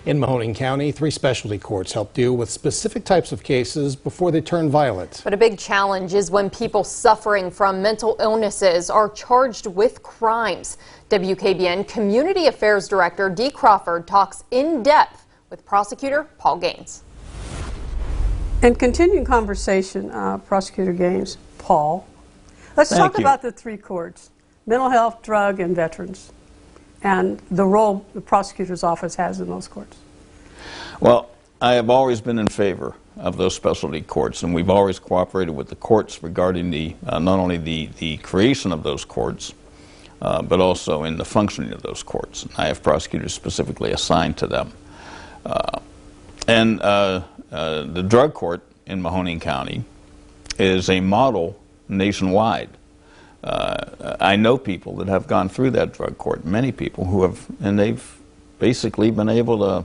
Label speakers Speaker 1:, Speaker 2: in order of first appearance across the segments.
Speaker 1: In Mahoning County, 3 specialty courts help deal with specific types of cases before they turn violent.
Speaker 2: But a big challenge is when people suffering from mental illnesses are charged with crimes. WKBN Community Affairs Director Dee Crawford talks in depth with Prosecutor Paul Gains.
Speaker 3: And continuing conversation, Prosecutor Gains, Paul, let's talk about the 3 courts, mental health, drug, and veterans, and the role the prosecutor's office has in those courts.
Speaker 4: Well, I have always been in favor of those specialty courts, and we've always cooperated with the courts regarding the not only the creation of those courts, but also in the functioning of those courts. I have prosecutors specifically assigned to them. The drug court in Mahoning County is a model nationwide. I know people that have gone through that drug court, many people who have, and they've basically been able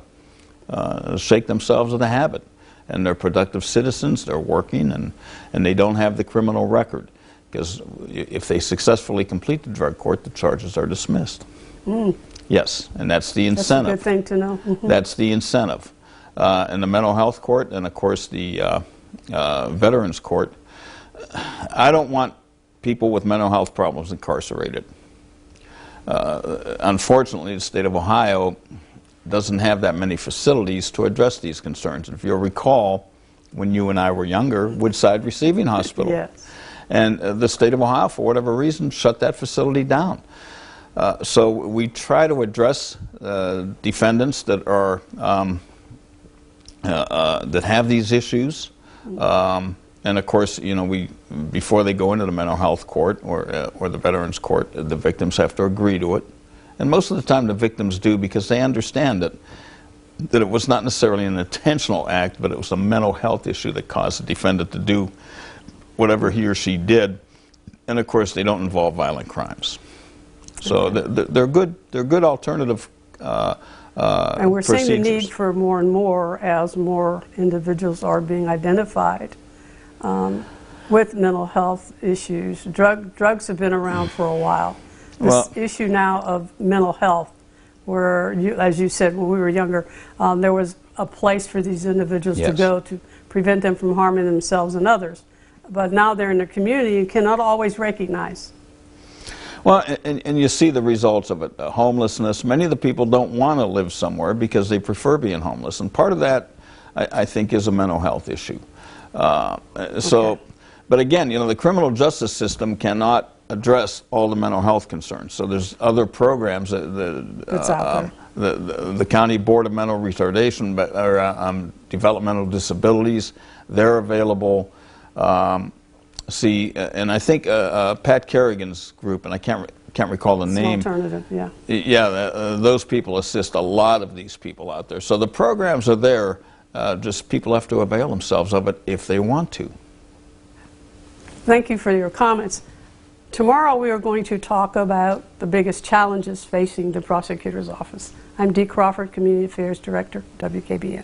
Speaker 4: to shake themselves of the habit. And they're productive citizens, they're working, and they don't have the criminal record. Because if they successfully complete the drug court, the charges are dismissed. Yes, and that's the incentive.
Speaker 3: That's a good thing to know.
Speaker 4: That's the incentive. In the mental health court, and of course the veterans court, I don't want people with mental health problems incarcerated. Unfortunately, the state of Ohio doesn't have that many facilities to address these concerns. If you'll recall, when you and I were younger, Woodside Receiving Hospital.
Speaker 3: Yes.
Speaker 4: And the state of Ohio, for whatever reason, shut that facility down. So we try to address defendants that are that have these issues. And of course, you know, before they go into the mental health court or the veterans court, the victims have to agree to it. And most of the time the victims do, because they understand that it was not necessarily an intentional act, but it was a mental health issue that caused the defendant to do whatever he or she did. And of course, they don't involve violent crimes. So they're good alternative
Speaker 3: and we're
Speaker 4: procedures.
Speaker 3: seeing the need for more and more as more individuals are being identified with mental health issues. Drugs have been around for a while. This issue now of mental health, where, as you said, when we were younger, there was a place for these individuals to go to prevent them from harming themselves and others. But now they're in the community and cannot always recognize.
Speaker 4: Well, and you see the results of it. Homelessness. Many of the people don't want to live somewhere because they prefer being homeless. And part of that, I think, is a mental health issue. But again, you know, the criminal justice system cannot address all the mental health concerns. So there's other programs
Speaker 3: That's out there.
Speaker 4: The County Board of Mental Retardation or Developmental Disabilities, they're available. And I think Pat Kerrigan's group, and I can't recall the name.
Speaker 3: Alternative, yeah.
Speaker 4: Yeah, those people assist a lot of these people out there. So the programs are there. Just people have to avail themselves of it if they want to.
Speaker 3: Thank you for your comments. Tomorrow we are going to talk about the biggest challenges facing the prosecutor's office. I'm Dee Crawford, Community Affairs Director, WKBN.